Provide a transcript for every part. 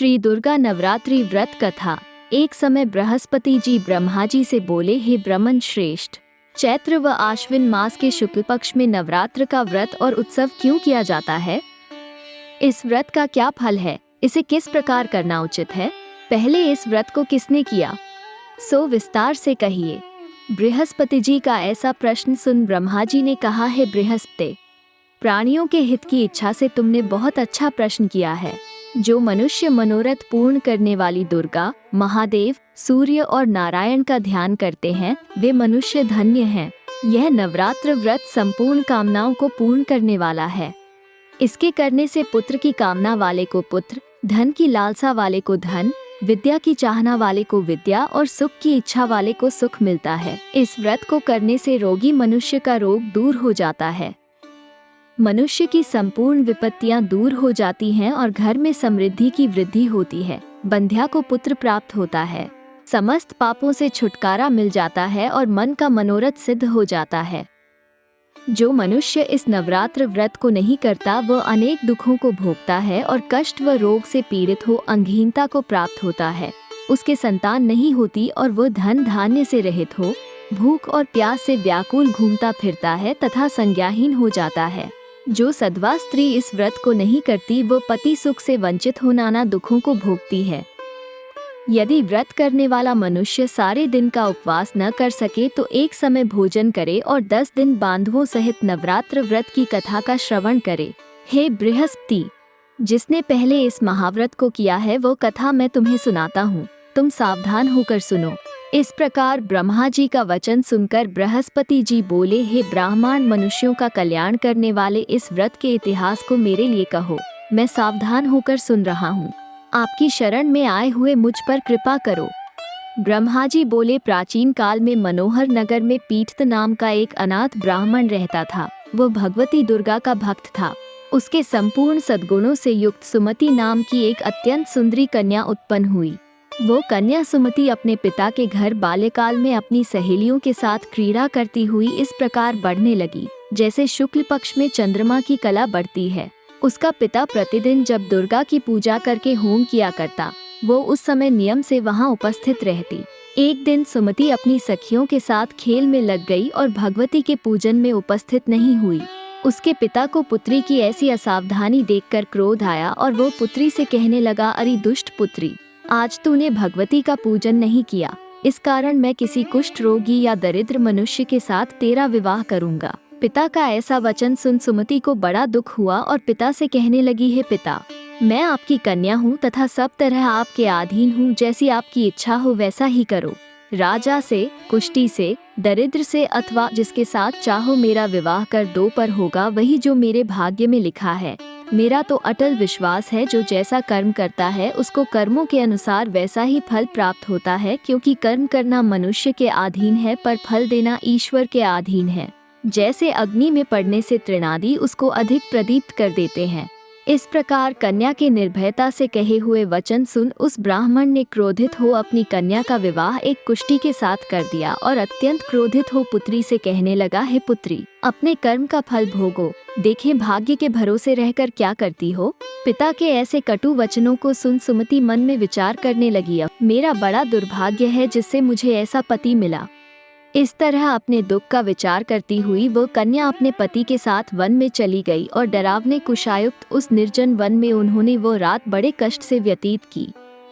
श्री दुर्गा नवरात्रि व्रत कथा। एक समय बृहस्पति जी ब्रह्मा जी से बोले, हे ब्रह्मन श्रेष्ठ, चैत्र व आश्विन मास के शुक्ल पक्ष में नवरात्र का व्रत और उत्सव क्यों किया जाता है? इस व्रत का क्या फल है? इसे किस प्रकार करना उचित है? पहले इस व्रत को किसने किया, सो विस्तार से कहिए। बृहस्पति जी का ऐसा प्रश्न सुन ब्रह्मा जी ने कहा, है बृहस्पति, प्राणियों के हित की इच्छा से तुमने बहुत अच्छा प्रश्न किया है। जो मनुष्य मनोरथ पूर्ण करने वाली दुर्गा, महादेव, सूर्य और नारायण का ध्यान करते हैं, वे मनुष्य धन्य हैं। यह नवरात्र व्रत संपूर्ण कामनाओं को पूर्ण करने वाला है। इसके करने से पुत्र की कामना वाले को पुत्र, धन की लालसा वाले को धन, विद्या की चाहना वाले को विद्या और सुख की इच्छा वाले को सुख मिलता है। इस व्रत को करने से रोगी मनुष्य का रोग दूर हो जाता है, मनुष्य की संपूर्ण विपत्तियां दूर हो जाती हैं और घर में समृद्धि की वृद्धि होती है। बंध्या को पुत्र प्राप्त होता है, समस्त पापों से छुटकारा मिल जाता है और मन का मनोरथ सिद्ध हो जाता है। जो मनुष्य इस नवरात्र व्रत को नहीं करता वह अनेक दुखों को भोगता है और कष्ट व रोग से पीड़ित हो अंगहीनता को प्राप्त होता है। उसके संतान नहीं होती और वह धन धान्य से रहित हो भूख और प्यास से व्याकुल घूमता फिरता है तथा संज्ञाहीन हो जाता है। जो सधवा स्त्री इस व्रत को नहीं करती वह पति सुख से वंचित हो नाना दुखों को भोगती है। यदि व्रत करने वाला मनुष्य सारे दिन का उपवास न कर सके तो एक समय भोजन करे और 10 दिन बांधवों सहित नवरात्र व्रत की कथा का श्रवण करे। हे बृहस्पति, जिसने पहले इस महाव्रत को किया है वो कथा मैं तुम्हें सुनाता हूँ, तुम सावधान होकर सुनो। इस प्रकार ब्रह्मा जी का वचन सुनकर बृहस्पति जी बोले, हे ब्राह्मण मनुष्यों का कल्याण करने वाले, इस व्रत के इतिहास को मेरे लिए कहो, मैं सावधान होकर सुन रहा हूँ। आपकी शरण में आए हुए मुझ पर कृपा करो। ब्रह्मा जी बोले, प्राचीन काल में मनोहर नगर में पीठत नाम का एक अनाथ ब्राह्मण रहता था। वह भगवती दुर्गा का भक्त था। उसके संपूर्ण सद्गुणों से युक्त सुमति नाम की एक अत्यंत सुंदरी कन्या उत्पन्न हुई। वो कन्या सुमति अपने पिता के घर बाल्यकाल में अपनी सहेलियों के साथ क्रीड़ा करती हुई इस प्रकार बढ़ने लगी, जैसे शुक्ल पक्ष में चंद्रमा की कला बढ़ती है। उसका पिता प्रतिदिन जब दुर्गा की पूजा करके होम किया करता, वो उस समय नियम से वहाँ उपस्थित रहती। एक दिन सुमति अपनी सखियों के साथ खेल में लग गई और भगवती के पूजन में उपस्थित नहीं हुई। उसके पिता को पुत्री की ऐसी असावधानी देखकर क्रोध आया और वो पुत्री से कहने लगा, अरे दुष्ट पुत्री, आज तूने भगवती का पूजन नहीं किया, इस कारण मैं किसी कुष्ठ रोगी या दरिद्र मनुष्य के साथ तेरा विवाह करूंगा। पिता का ऐसा वचन सुन सुमति को बड़ा दुख हुआ और पिता से कहने लगी, हे पिता, मैं आपकी कन्या हूँ तथा सब तरह आपके अधीन हूँ, जैसी आपकी इच्छा हो वैसा ही करो। राजा से, कुष्ठी से, दरिद्र से अथवा जिसके साथ चाहो मेरा विवाह कर दो, पर होगा वही जो मेरे भाग्य में लिखा है। मेरा तो अटल विश्वास है, जो जैसा कर्म करता है उसको कर्मों के अनुसार वैसा ही फल प्राप्त होता है, क्योंकि कर्म करना मनुष्य के अधीन है पर फल देना ईश्वर के अधीन है। जैसे अग्नि में पड़ने से तृणादि उसको अधिक प्रदीप्त कर देते हैं। इस प्रकार कन्या के निर्भयता से कहे हुए वचन सुन उस ब्राह्मण ने क्रोधित हो अपनी कन्या का विवाह एक कुष्ठी के साथ कर दिया और अत्यंत क्रोधित हो पुत्री से कहने लगा, हे पुत्री, अपने कर्म का फल भोगो, देखें भाग्य के भरोसे रहकर क्या करती हो। पिता के ऐसे कटु वचनों को सुन सुमति मन में विचार करने लगी, अब मेरा बड़ा दुर्भाग्य है जिससे मुझे ऐसा पति मिला। इस तरह अपने दुख का विचार करती हुई वो कन्या अपने पति के साथ वन में चली गई और डरावने कुशायुक्त उस निर्जन वन में उन्होंने वो रात बड़े कष्ट से व्यतीत की।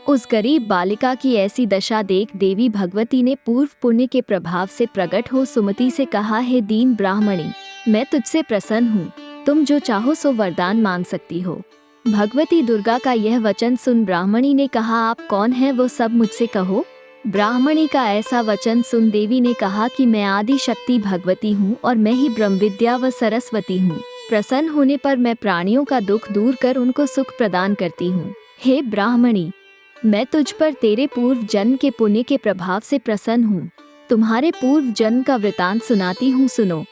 उस गरीब बालिका की ऐसी दशा देख देवी भगवती ने पूर्व पुण्य के प्रभाव से प्रकट हो सुमति से कहा, हे दीन ब्राह्मणी, मैं तुझसे प्रसन्न हूँ, तुम जो चाहो सो वरदान मांग सकती हो। भगवती दुर्गा का यह वचन सुन ब्राह्मणी ने कहा, आप कौन है वो सब मुझसे कहो। ब्राह्मणी का ऐसा वचन सुन देवी ने कहा कि मैं आदि शक्ति भगवती हूँ और मैं ही ब्रह्म विद्या व सरस्वती हूँ। प्रसन्न होने पर मैं प्राणियों का दुख दूर कर उनको सुख प्रदान करती हूँ। हे ब्राह्मणी, मैं तुझ पर तेरे पूर्व जन्म के पुण्य के प्रभाव से प्रसन्न हूँ। तुम्हारे पूर्व जन्म का वृतांत सुनाती हूँ, सुनो।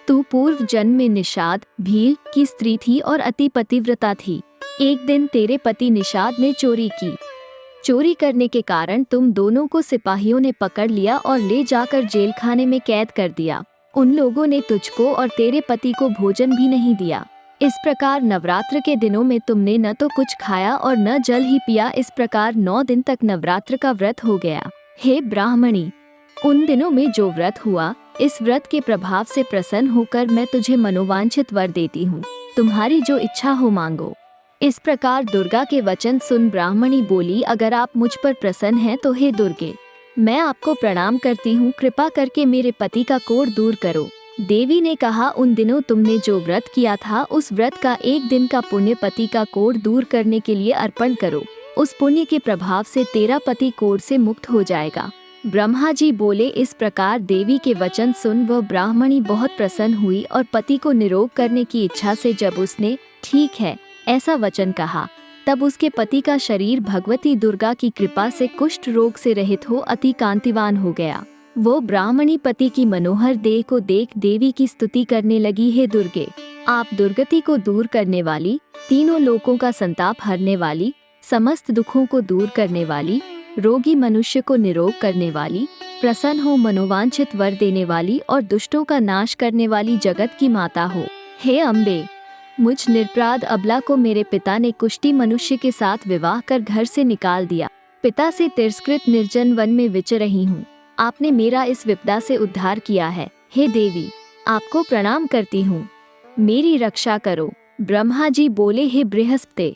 तू पूर्व जन्म में निषाद भील की स्त्री थी और अति पतिव्रता थी। एक दिन तेरे पति निषाद ने चोरी की। चोरी करने के कारण तुम दोनों को सिपाहियों ने पकड़ लिया और ले जाकर जेल खाने में कैद कर दिया। उन लोगों ने तुझको और तेरे पति को भोजन भी नहीं दिया। इस प्रकार नवरात्र के दिनों में तुमने न तो कुछ खाया और न जल ही पिया। इस प्रकार 9 दिन तक नवरात्र का व्रत हो गया। हे ब्राह्मणी, उन दिनों में जो व्रत हुआ, इस व्रत के प्रभाव से प्रसन्न होकर मैं तुझे मनोवांछित वर देती हूँ। तुम्हारी जो इच्छा हो मांगो। इस प्रकार दुर्गा के वचन सुन ब्राह्मणी बोली, अगर आप मुझ पर प्रसन्न हैं तो हे दुर्गे, मैं आपको प्रणाम करती हूँ। कृपा करके मेरे पति का कोढ़ दूर करो। देवी ने कहा, उन दिनों तुमने जो व्रत किया था, उस व्रत का 1 दिन का पुण्य पति का कोढ़ दूर करने के लिए अर्पण करो। उस पुण्य के प्रभाव से तेरा पति कोढ़ से मुक्त हो जाएगा। ब्रह्मा जी बोले। इस प्रकार देवी के वचन सुन वह ब्राह्मणी बहुत प्रसन्न हुई और पति को निरोग करने की इच्छा से जब उसने ठीक है ऐसा वचन कहा, तब उसके पति का शरीर भगवती दुर्गा की कृपा से कुष्ठ रोग से रहित हो अति कांतिवान हो गया। वो ब्राह्मणी पति की मनोहर देह को देख देवी की स्तुति करने लगी, हे दुर्गे, आप दुर्गति को दूर करने वाली, तीनों लोकों का संताप हरने वाली, समस्त दुखों को दूर करने वाली, रोगी मनुष्य को निरोग करने वाली, प्रसन्न हो मनोवांछित वर देने वाली और दुष्टों का नाश करने वाली जगत की माता हो। हे अम्बे, मुझ निरपराध अबला को मेरे पिता ने कुष्ठी मनुष्य के साथ विवाह कर घर से निकाल दिया। पिता से तिरस्कृत निर्जन वन में विचर रही हूँ। आपने मेरा इस विपदा से उद्धार किया है। हे देवी, आपको प्रणाम करती हूँ, मेरी रक्षा करो। ब्रह्मा जी बोले, हे बृहस्पति।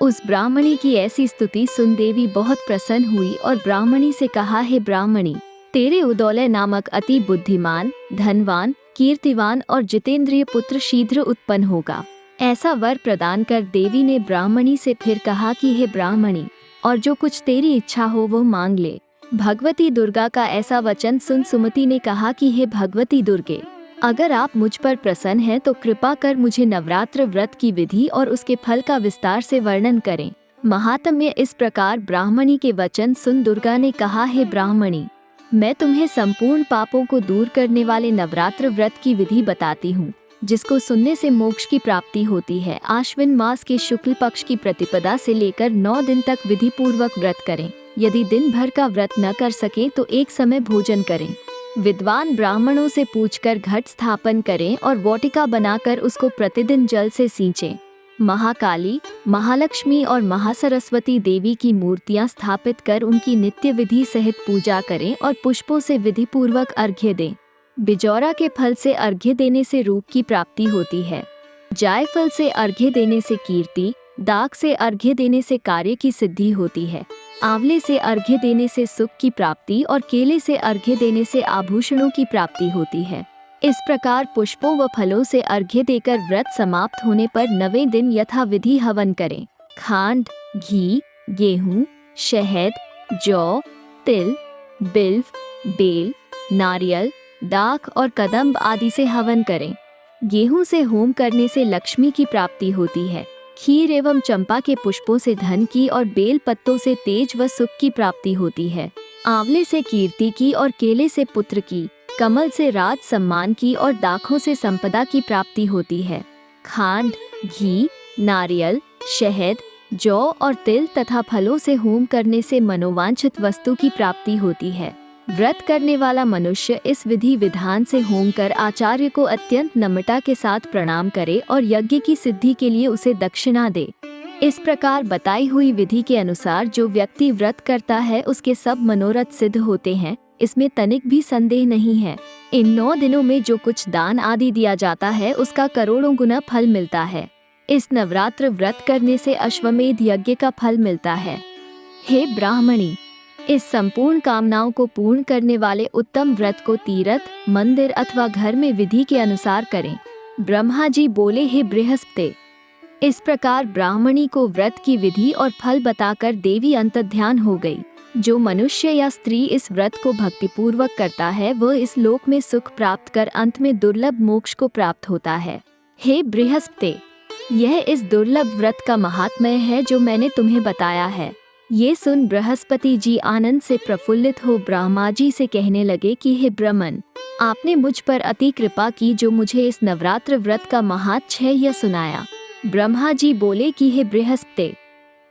उस ब्राह्मणी की ऐसी स्तुति सुन देवी बहुत प्रसन्न हुई और ब्राह्मणी से कहा, हे ब्राह्मणी, तेरे उदौलय नामक अति बुद्धिमान, धनवान, कीर्तिवान और जितेंद्रिय पुत्र शीघ्र उत्पन्न होगा। ऐसा वर प्रदान कर देवी ने ब्राह्मणी से फिर कहा कि हे ब्राह्मणी, और जो कुछ तेरी इच्छा हो वो मांग ले। भगवती दुर्गा का ऐसा वचन सुन सुमति ने कहा कि हे भगवती दुर्गे, अगर आप मुझ पर प्रसन्न हैं तो कृपा कर मुझे नवरात्र व्रत की विधि और उसके फल का विस्तार से वर्णन करें। महात्म्य। इस प्रकार ब्राह्मणी के वचन सुन दुर्गा ने कहा, हे ब्राह्मणी, मैं तुम्हें संपूर्ण पापों को दूर करने वाले नवरात्र व्रत की विधि बताती हूँ, जिसको सुनने से मोक्ष की प्राप्ति होती है। आश्विन मास के शुक्ल पक्ष की प्रतिपदा से लेकर 9 दिन तक विधि पूर्वक व्रत करें। यदि दिन भर का व्रत न कर सके तो एक समय भोजन करें। विद्वान ब्राह्मणों से पूछकर घट स्थापन करें और वाटिका बनाकर उसको प्रतिदिन जल से सींचें। महाकाली, महालक्ष्मी और महासरस्वती देवी की मूर्तियां स्थापित कर उनकी नित्य विधि सहित पूजा करें और पुष्पों से विधि पूर्वक अर्घ्य दें। बिजौरा के फल से अर्घ्य देने से रूप की प्राप्ति होती है। जायफल से अर्घ्य देने से कीर्ति, दाख से अर्घ्य देने से कार्य की सिद्धि होती है। आंवले से अर्घ्य देने से सुख की प्राप्ति और केले से अर्घ्य देने से आभूषणों की प्राप्ति होती है। इस प्रकार पुष्पों व फलों से अर्घ्य देकर व्रत समाप्त होने पर 9वें दिन यथा विधि हवन करें। खांड, घी, गेहूं, शहद, जौ, तिल, बिल्व, बेल, नारियल, दाख और कदम्ब आदि से हवन करें। गेहूं से होम करने से लक्ष्मी की प्राप्ति होती है। खीर एवं चंपा के पुष्पों से धन की और बेल पत्तों से तेज व सुख की प्राप्ति होती है। आंवले से कीर्ति की और केले से पुत्र की, कमल से राज सम्मान की और दाखों से संपदा की प्राप्ति होती है। खांड, घी, नारियल, शहद, जौ और तिल तथा फलों से होम करने से मनोवांछित वस्तु की प्राप्ति होती है। व्रत करने वाला मनुष्य इस विधि विधान से होम कर आचार्य को अत्यंत नम्रता के साथ प्रणाम करे और यज्ञ की सिद्धि के लिए उसे दक्षिणा दे। इस प्रकार बताई हुई विधि के अनुसार जो व्यक्ति व्रत करता है उसके सब मनोरथ सिद्ध होते हैं, इसमें तनिक भी संदेह नहीं है। इन 9 दिनों में जो कुछ दान आदि दिया जाता है उसका करोड़ों गुना फल मिलता है। इस नवरात्र व्रत करने से अश्वमेध यज्ञ का फल मिलता है। हे ब्राह्मणी, इस संपूर्ण कामनाओं को पूर्ण करने वाले उत्तम व्रत को तीर्थ, मंदिर अथवा घर में विधि के अनुसार करें। ब्रह्मा जी बोले, हे बृहस्पति। इस प्रकार ब्राह्मणी को व्रत की विधि और फल बताकर देवी अंतर्ध्यान हो गई। जो मनुष्य या स्त्री इस व्रत को भक्तिपूर्वक करता है वह इस लोक में सुख प्राप्त कर अंत में दुर्लभ मोक्ष को प्राप्त होता है। हे बृहस्पति, यह इस दुर्लभ व्रत का महात्म्य है जो मैंने तुम्हें बताया है। ये सुन बृहस्पति जी आनंद से प्रफुल्लित हो ब्रह्मा जी से कहने लगे कि हे ब्रह्मन, आपने मुझ पर अति कृपा की जो मुझे इस नवरात्र व्रत का महात्म्य सुनाया। ब्रह्मा जी बोले कि हे बृहस्पति,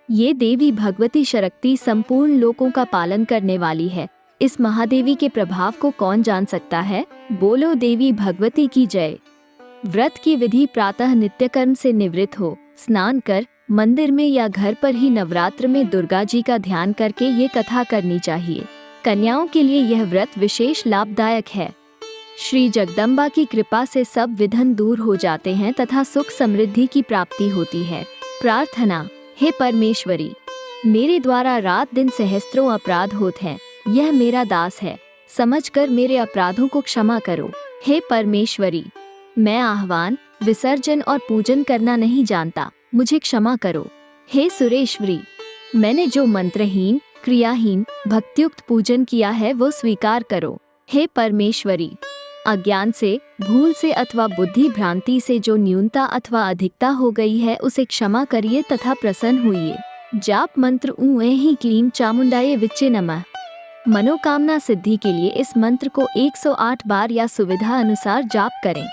ये देवी भगवती शक्ति संपूर्ण लोकों का पालन करने वाली है। इस महादेवी के प्रभाव को कौन जान सकता है? बोलो देवी भगवती की जय। व्रत की विधि प्रातः नित्यकर्म से निवृत्त हो, स्नान कर मंदिर में या घर पर ही नवरात्र में दुर्गा जी का ध्यान करके ये कथा करनी चाहिए। कन्याओं के लिए यह व्रत विशेष लाभदायक है। श्री जगदम्बा की कृपा से सब विघ्न दूर हो जाते हैं तथा सुख समृद्धि की प्राप्ति होती है। प्रार्थना। हे परमेश्वरी, मेरे द्वारा रात दिन सहस्त्रों अपराध होते हैं, यह मेरा दास है, समझकर मेरे अपराधों को क्षमा करो। हे परमेश्वरी, मैं आह्वान, विसर्जन और पूजन करना नहीं जानता, मुझे क्षमा करो। हे सुरेश्वरी, मैंने जो मंत्रहीन, क्रियाहीन, भक्तियुक्त पूजन किया है वो स्वीकार करो। हे परमेश्वरी, अज्ञान से, भूल से अथवा बुद्धि भ्रांति से जो न्यूनता अथवा अधिकता हो गई है उसे क्षमा करिए तथा प्रसन्न हुइए। जाप मंत्र ऊँ ही क्लीं चामुंडाये विच्चे नमः। मनोकामना सिद्धि के लिए इस मंत्र को 108 बार या सुविधा अनुसार जाप करें।